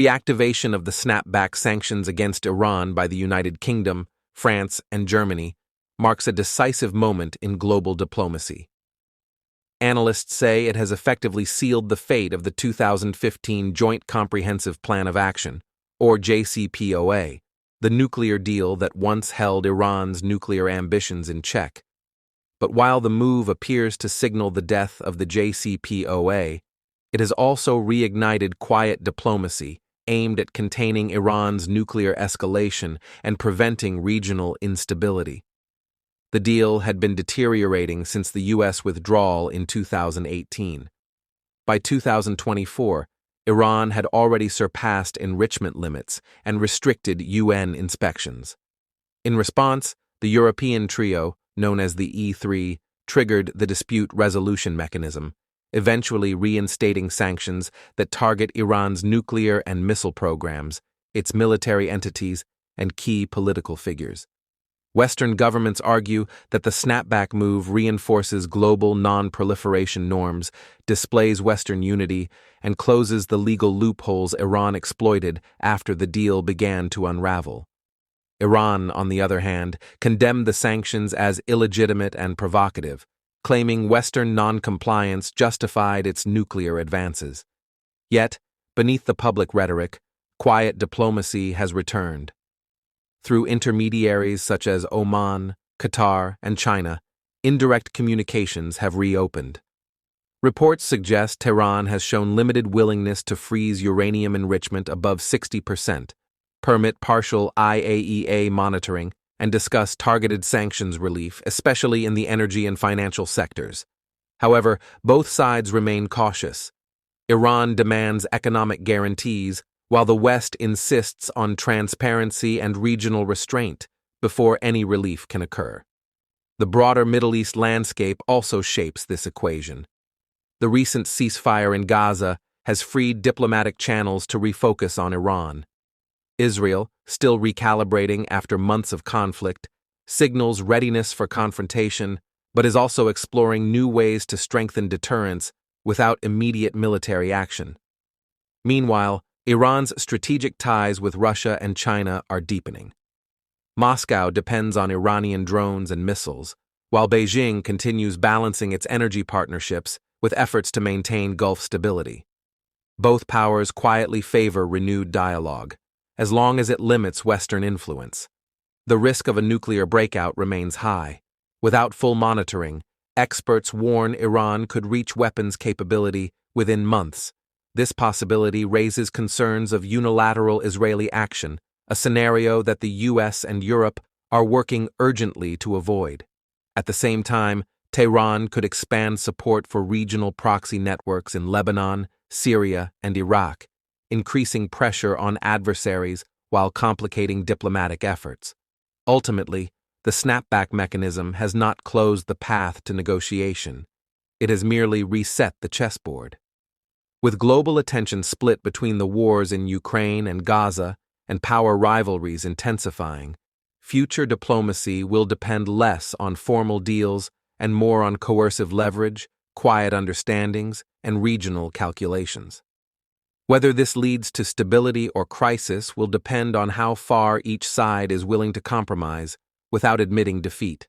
Reactivation of the snapback sanctions against Iran by the United Kingdom, France, and Germany marks a decisive moment in global diplomacy. Analysts say it has effectively sealed the fate of the 2015 Joint Comprehensive Plan of Action, or JCPOA, the nuclear deal that once held Iran's nuclear ambitions in check. But while the move appears to signal the death of the JCPOA, it has also reignited quiet diplomacy aimed at containing Iran's nuclear escalation and preventing regional instability. The deal had been deteriorating since the U.S. withdrawal in 2018. By 2024, Iran had already surpassed enrichment limits and restricted UN inspections. In response, the European trio, known as the E3, triggered the dispute resolution mechanism, eventually reinstating sanctions that target Iran's nuclear and missile programs, its military entities, and key political figures. Western governments argue that the snapback move reinforces global non-proliferation norms, displays Western unity, and closes the legal loopholes Iran exploited after the deal began to unravel. Iran, on the other hand, condemned the sanctions as illegitimate and provocative, claiming Western non-compliance justified its nuclear advances. Yet, beneath the public rhetoric, quiet diplomacy has returned. Through intermediaries such as Oman, Qatar, and China, indirect communications have reopened. Reports suggest Tehran has shown limited willingness to freeze uranium enrichment above 60%, permit partial IAEA monitoring, and discuss targeted sanctions relief, especially in the energy and financial sectors. However, both sides remain cautious. Iran demands economic guarantees, while the West insists on transparency and regional restraint before any relief can occur. The broader Middle East landscape also shapes this equation. The recent ceasefire in Gaza has freed diplomatic channels to refocus on Iran. Israel, still recalibrating after months of conflict, signals readiness for confrontation, but is also exploring new ways to strengthen deterrence without immediate military action. Meanwhile, Iran's strategic ties with Russia and China are deepening. Moscow depends on Iranian drones and missiles, while Beijing continues balancing its energy partnerships with efforts to maintain Gulf stability. Both powers quietly favor renewed dialogue, as long as it limits Western influence. The risk of a nuclear breakout remains high. Without full monitoring, experts warn Iran could reach weapons capability within months. This possibility raises concerns of unilateral Israeli action, a scenario that the U.S. and Europe are working urgently to avoid. At the same time, Tehran could expand support for regional proxy networks in Lebanon, Syria, and Iraq, increasing pressure on adversaries while complicating diplomatic efforts. Ultimately, the snapback mechanism has not closed the path to negotiation. It has merely reset the chessboard. With global attention split between the wars in Ukraine and Gaza and power rivalries intensifying, future diplomacy will depend less on formal deals and more on coercive leverage, quiet understandings, and regional calculations. Whether this leads to stability or crisis will depend on how far each side is willing to compromise without admitting defeat.